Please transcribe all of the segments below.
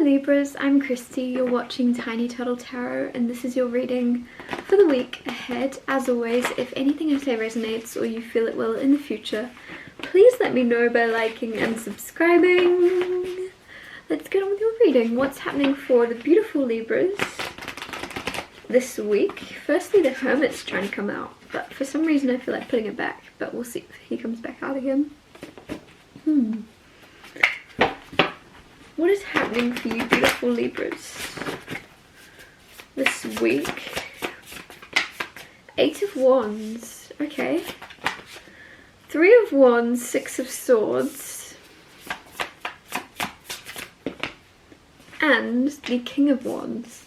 Hello Libras, I'm Christy, you're watching Tiny Turtle Tarot, and this is your reading for the week ahead. As always, if anything I say resonates or you feel it will in the future, please let me know by liking and subscribing. Let's get on with your reading. What's happening for the beautiful Libras this week? Firstly, the Hermit's trying to come out, but for some reason I feel like putting it back, but we'll see if he comes back out again. What is happening for you beautiful Libras this week? Eight of Wands, okay. Three of Wands, Six of Swords, and the King of Wands.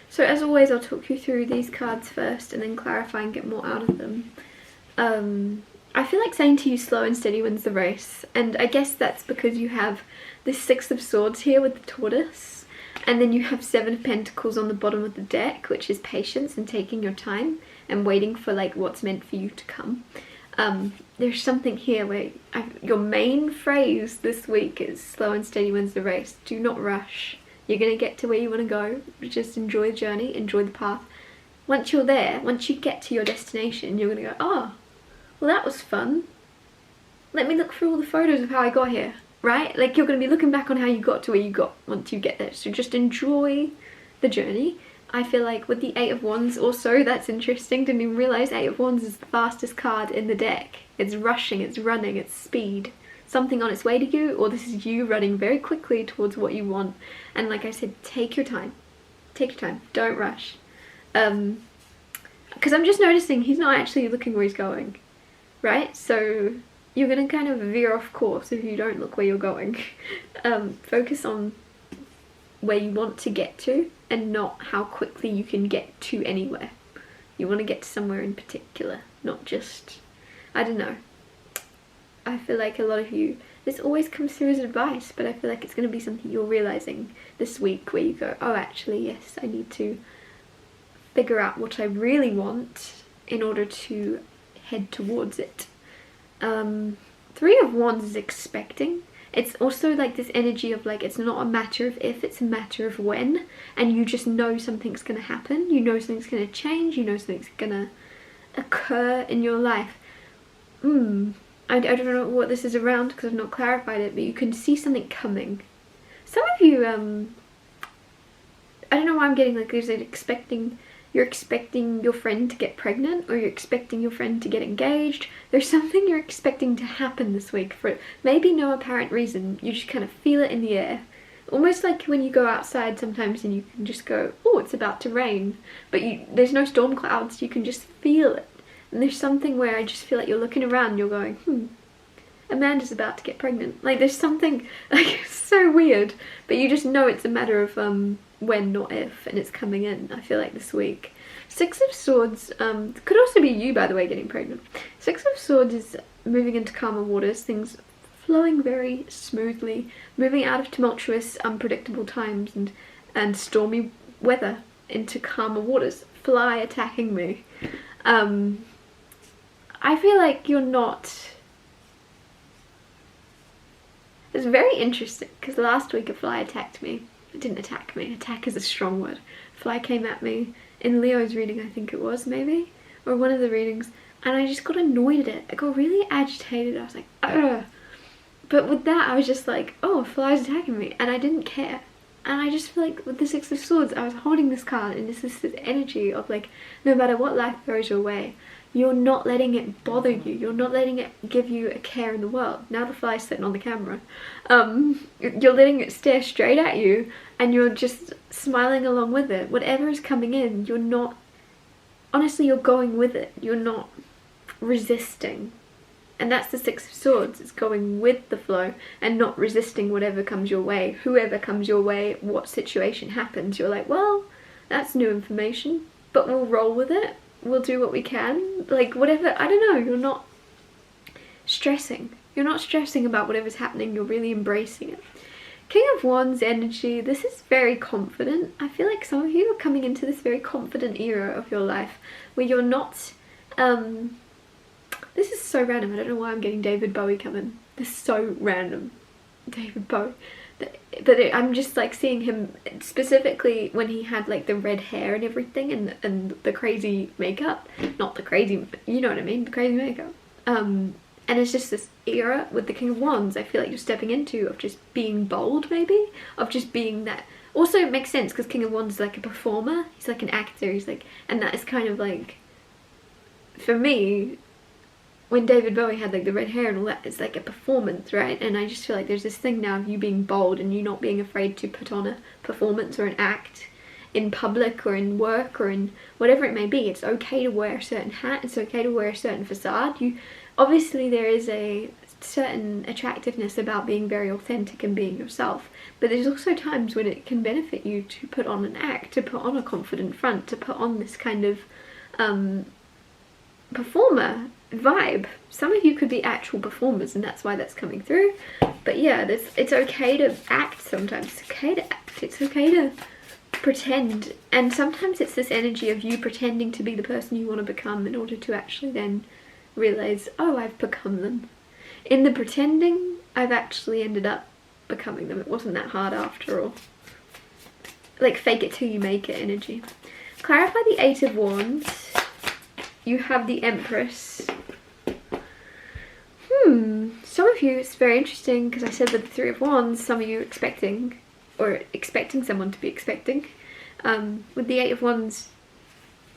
So as always, I'll talk you through these cards first and then clarify and get more out of them. I feel like saying to you slow and steady wins the race, and I guess that's because you have this Six of Swords here with the tortoise, and then you have Seven of Pentacles on the bottom of the deck, which is patience and taking your time and waiting for like what's meant for you to come. There's something here where your main phrase this week is slow and steady wins the race. Do not rush. You're going to get to where you want to go. Just enjoy the journey, enjoy the path. Once you're there, once you get to your destination, you're going to go, oh, well that was fun. Let me look through all the photos of how I got here, right? Like you're going to be looking back on how you got to where you got once you get there. So just enjoy the journey. I feel like with the Eight of Wands also, that's interesting. Didn't even realise Eight of Wands is the fastest card in the deck. It's rushing, it's running, it's speed. Something on its way to you, or this is you running very quickly towards what you want. And like I said, take your time. Take your time. Don't rush. Because I'm just noticing he's not actually looking where he's going. Right? So you're going to kind of veer off course if you don't look where you're going. Focus on where you want to get to and not how quickly you can get to anywhere. You want to get to somewhere in particular, not just, I don't know. I feel like a lot of you, this always comes through as advice, but I feel like it's going to be something you're realising this week where you go, oh actually yes, I need to figure out what I really want in order to head towards it. Three of Wands is expecting. It's also like this energy of like, it's not a matter of if, it's a matter of when, and you just know something's going to happen, you know something's going to change, you know something's going to occur in your life. I don't know what this is around because I've not clarified it, but you can see something coming. Some of you, I don't know why I'm getting like, is it you're expecting your friend to get pregnant, or you're expecting your friend to get engaged. There's something you're expecting to happen this week for maybe no apparent reason. You just kind of feel it in the air. Almost like when you go outside sometimes and you can just go, oh, it's about to rain. But there's no storm clouds, you can just feel it. And there's something where I just feel like you're looking around and you're going, Amanda's about to get pregnant. Like there's something, like it's so weird. But you just know it's a matter of when, not if, and it's coming in, I feel like this week. Six of Swords, could also be you by the way getting pregnant. Six of Swords is moving into calmer waters, things flowing very smoothly, moving out of tumultuous, unpredictable times and stormy weather into calmer waters. Fly attacking me. I feel like you're not... It's very interesting because last week a fly attacked me. It didn't attack me. Attack is a strong word. Fly came at me in Leo's reading, I think it was, maybe, or one of the readings, and I just got annoyed at it. I got really agitated. I was like, ugh. But with that, I was just like, oh, a fly's attacking me, and I didn't care. And I just feel like with the Six of Swords, I was holding this card, and this is this energy of like, no matter what life throws your way, you're not letting it bother you. You're not letting it give you a care in the world. Now the fly's sitting on the camera. You're letting it stare straight at you and you're just smiling along with it. Whatever is coming in, you're not... Honestly, you're going with it. You're not resisting. And that's the Six of Swords. It's going with the flow and not resisting whatever comes your way. Whoever comes your way, what situation happens. You're like, well, that's new information, but we'll roll with it. We'll do what we can, like whatever, I don't know, you're not stressing. You're not stressing about whatever's happening, you're really embracing it. King of Wands energy, this is very confident. I feel like some of you are coming into this very confident era of your life where you're not, this is so random, I don't know why I'm getting David Bowie coming. This is so random. David Bowie. But I'm just like seeing him specifically when he had like the red hair and everything, and the crazy makeup. Not the crazy, you know what I mean, the crazy makeup. And it's just this era with the King of Wands I feel like you're stepping into, of just being bold, maybe, of just being that. Also it makes sense because King of Wands is like a performer, he's like an actor, he's like, and that is kind of like, for me, when David Bowie had like the red hair and all that, it's like a performance, right? And I just feel like there's this thing now of you being bold and you not being afraid to put on a performance or an act in public or in work or in whatever it may be. It's okay to wear a certain hat, it's okay to wear a certain facade. Obviously there is a certain attractiveness about being very authentic and being yourself, but there's also times when it can benefit you to put on an act, to put on a confident front, to put on this kind of performer vibe. Some of you could be actual performers and that's why that's coming through. But yeah, it's okay to act sometimes. It's okay to act. It's okay to pretend. And sometimes it's this energy of you pretending to be the person you want to become in order to actually then realize, oh, I've become them. In the pretending, I've actually ended up becoming them. It wasn't that hard after all. Like fake it till you make it energy. Clarify the Eight of Wands. You have the Empress. Some of you, it's very interesting because I said with the Three of Wands, some of you expecting someone to be expecting. With the Eight of Wands,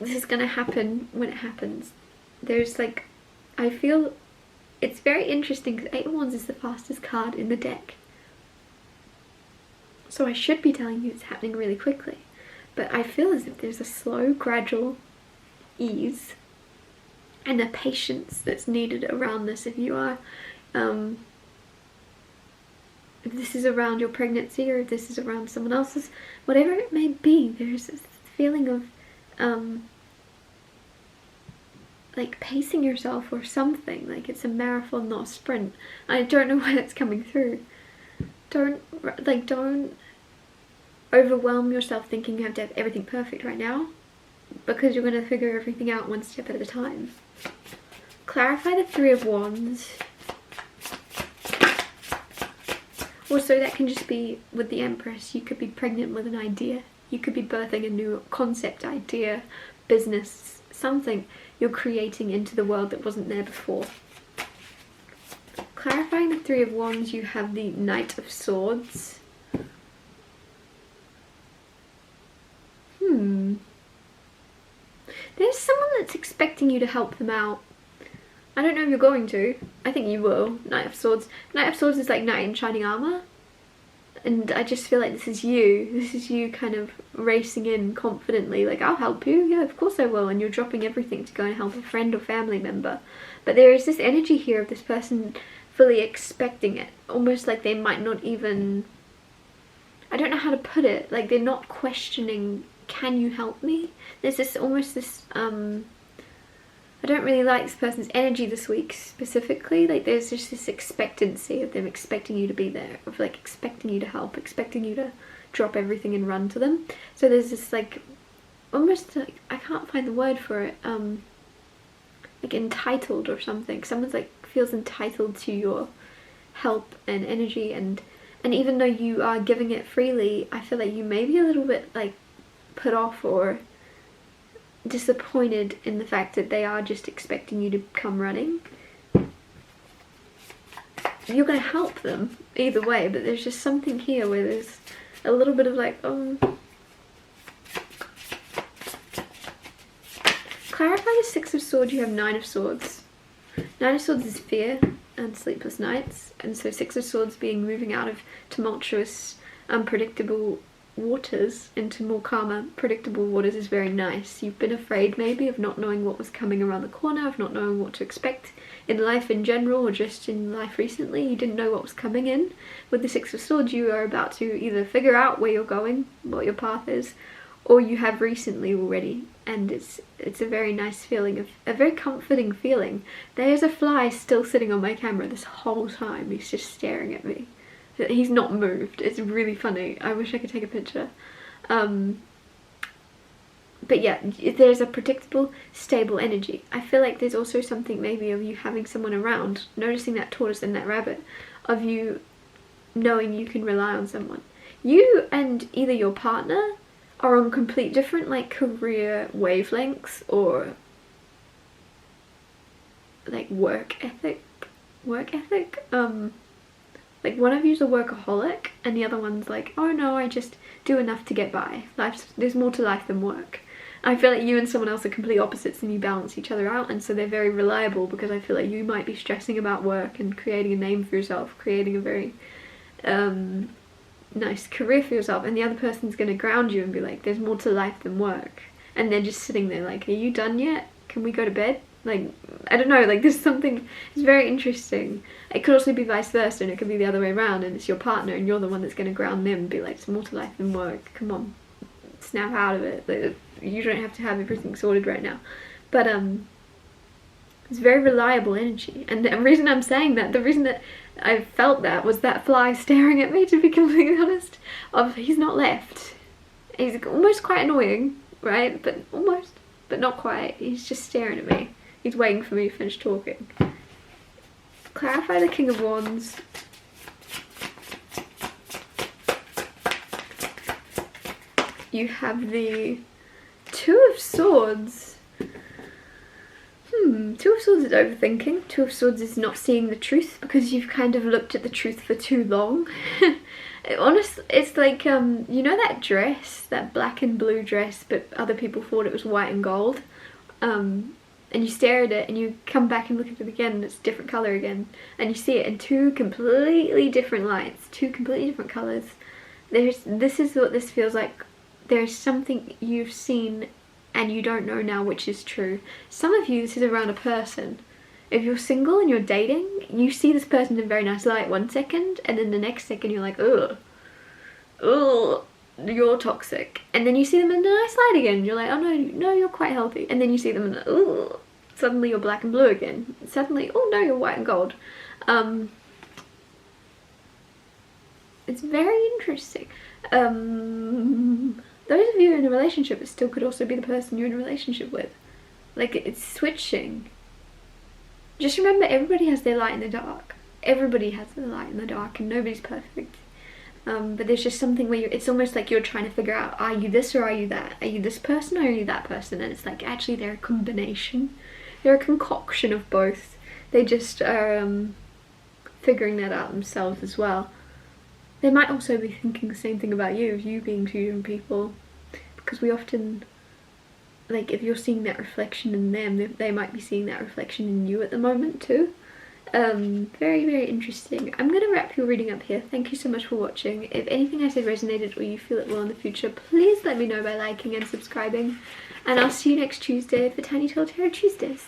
this is going to happen when it happens. There's like, I feel it's very interesting because Eight of Wands is the fastest card in the deck. So I should be telling you it's happening really quickly. But I feel as if there's a slow, gradual ease and a patience that's needed around this. If you are, if this is around your pregnancy or if this is around someone else's, whatever it may be, there's this feeling of like pacing yourself or something, like it's a marathon, not a sprint. I don't know why that's coming through. Don't overwhelm yourself thinking you have to have everything perfect right now, because you're going to figure everything out one step at a time. Clarify the Three of Wands. Also, that can just be with the Empress. You could be pregnant with an idea. You could be birthing a new concept, idea, business, something you're creating into the world that wasn't there before. Clarifying the Three of Wands, you have the Knight of Swords. There's someone that's expecting you to help them out. I don't know if you're going to. I think you will. Knight of Swords. Knight of Swords is like knight in shining armour. And I just feel like this is you. This is you kind of racing in confidently. Like, I'll help you. Yeah, of course I will. And you're dropping everything to go and help a friend or family member. But there is this energy here of this person fully expecting it. Almost like they might not even... I don't know how to put it. Like, they're not questioning, can you help me? There's this almost this... I don't really like this person's energy this week specifically. Like, there's just this expectancy of them expecting you to be there, of like expecting you to help, expecting you to drop everything and run to them. So there's this like, almost like, I can't find the word for it, like entitled or something. Someone's like feels entitled to your help and energy, and even though you are giving it freely, I feel like you may be a little bit like put off or disappointed in the fact that they are just expecting you to come running. You're going to help them either way, but there's just something here where there's a little bit of like, Clarify the Six of Swords, you have Nine of Swords. Nine of Swords is fear and sleepless nights, and so Six of Swords being moving out of tumultuous, unpredictable waters into more calmer, predictable waters is very nice. You've been afraid maybe of not knowing what was coming around the corner, of not knowing what to expect in life in general or just in life recently. You didn't know what was coming in. With the Six of Swords, you are about to either figure out where you're going, what your path is, or you have recently already, and it's a very nice feeling, a very comforting feeling. There's a fly still sitting on my camera this whole time. He's just staring at me. He's not moved. It's really funny. I wish I could take a picture. But yeah, there's a predictable, stable energy. I feel like there's also something maybe of you having someone around, noticing that tortoise and that rabbit, of you knowing you can rely on someone. You and either your partner are on complete different like career wavelengths, or like work ethic. Like one of you's a workaholic and the other one's like, oh no, I just do enough to get by. There's more to life than work. I feel like you and someone else are complete opposites and you balance each other out, and so they're very reliable, because I feel like you might be stressing about work and creating a name for yourself, creating a very nice career for yourself, and the other person's going to ground you and be like, there's more to life than work. And they're just sitting there like, are you done yet? Can we go to bed? Like, I don't know, like there's something, it's very interesting. It could also be vice versa, and it could be the other way around, and it's your partner and you're the one that's going to ground them and be like, it's more to life than work, come on, snap out of it. Like, you don't have to have everything sorted right now. But it's very reliable energy, and the reason I'm saying that, the reason that I felt that was that fly staring at me, to be completely honest. He's not left. He's almost quite annoying, right? But almost, but not quite. He's just staring at me. He's waiting for me to finish talking. Clarify the King of Wands. You have the Two of Swords. Two of Swords is overthinking. Two of Swords is not seeing the truth, because you've kind of looked at the truth for too long. Honestly, it's like, you know that dress, that black and blue dress, but other people thought it was white and gold? And you stare at it and you come back and look at it again and it's a different colour again. And you see it in two completely different lights, two completely different colours. This is what this feels like. There's something you've seen and you don't know now which is true. Some of you, this is around a person. If you're single and you're dating, you see this person in a very nice light 1 second, and then the next second you're like, ugh, you're toxic. And then you see them in a nice light again, you're like, oh no, you're quite healthy. And then you see them in ugh, suddenly you're black and blue again. Suddenly, oh no, you're white and gold. It's very interesting. Those of you in a relationship, it still could also be the person you're in a relationship with. Like, it's switching. Just remember, everybody has their light in the dark. Everybody has their light in the dark, and nobody's perfect. But there's just something where it's almost like you're trying to figure out, are you this or are you that? Are you this person or are you that person? And it's like, actually they're a combination. They're a concoction of both. They just are figuring that out themselves as well. They might also be thinking the same thing about you being two different people. Because we often, like, if you're seeing that reflection in them, they might be seeing that reflection in you at the moment too. Very, very interesting. I'm going to wrap your reading up here. Thank you so much for watching. If anything I said resonated or you feel it will in the future, please let me know by liking and subscribing. And I'll see you next Tuesday for Tiny Tale Tarot Tuesdays.